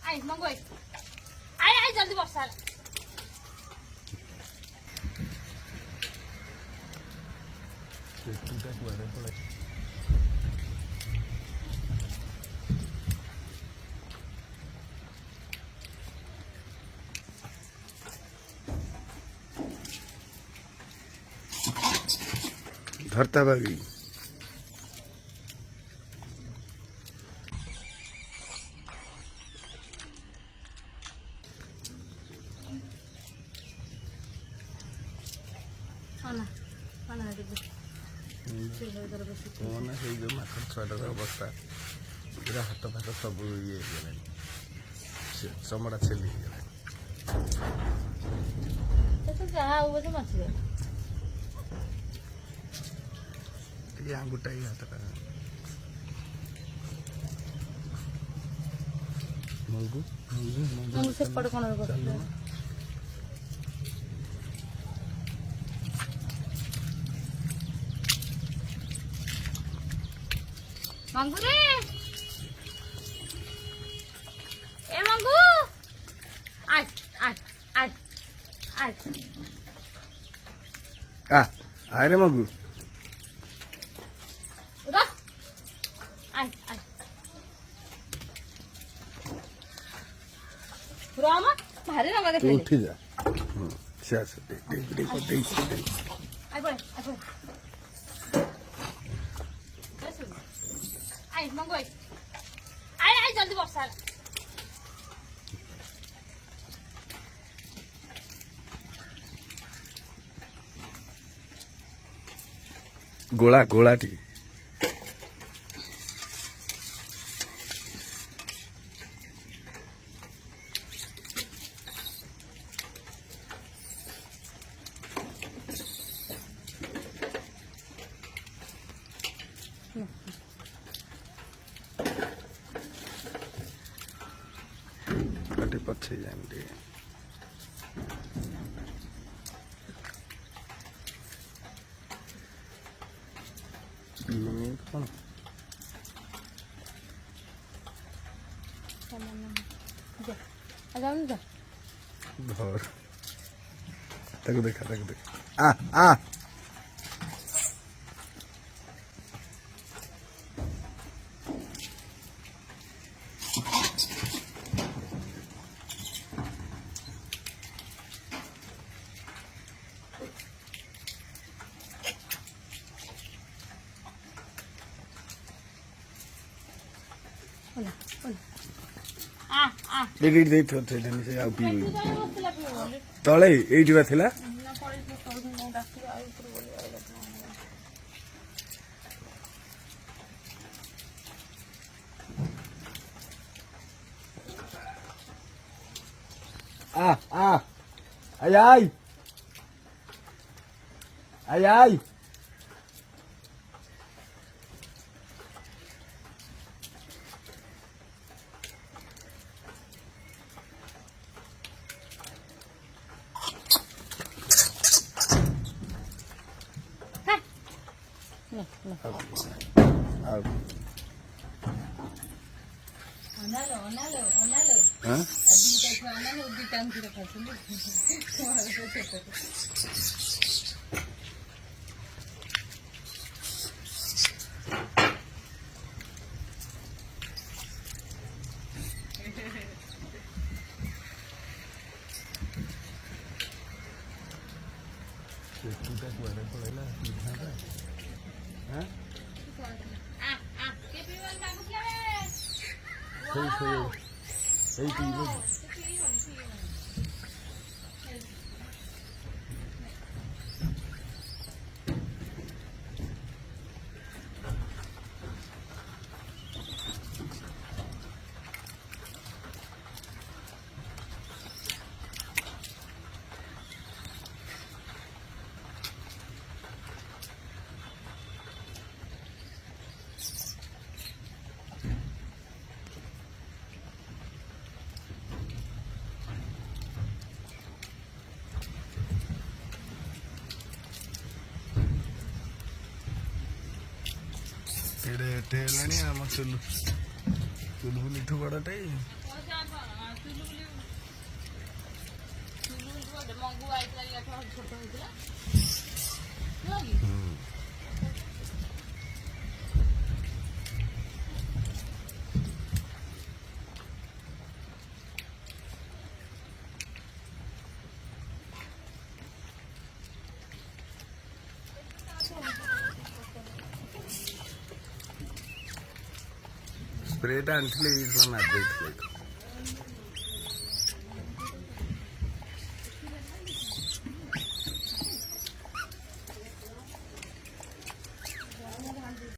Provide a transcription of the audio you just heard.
आई मंगो आई आई जल्दी बसा धरता बागी ଛୁଆଟାର ଅବସ୍ଥା ପୁରା ହାତ ଫାତ ସବୁ ଇଏ ହେଇଗଲାଣି ଚମଡ଼ା ଛେଲି ହେଇଗଲାଣି ଯାହା ହଉ ବୋଧେ ବଞ୍ଚିବେ ଟିକେ ଆଙ୍ଗୁଟା ଏଇ ହାତଟା ମଙ୍ଗୁ ମଙ୍ଗୁ ମଙ୍ଗୁ ସେପଟେ କ'ଣ मंगू रे ए मंगू आज आज आज आज आए रे मगू उधर आज आज रामा भारी रंग देखले उठी जा शास देख देख देख आई बोल आई मंगो आई आई जल्दी बसा गोला गोला टी पछे जाए कौन घर तक देखा आ आ तले ये थिला आ आ आई आई आई आई चुलबुल बड़टे ମଙ୍ଗୁ ଆଇଥିଲା ଇଆଠୁ ଆହୁରି ଛୋଟ ହେଇଥିଲା ନୁହଁ କି? ସ୍ପ୍ରେଟା ଆଣିଥିଲେ ଏଇଥିଲା ମାରି ଦେଇଥିଲେ।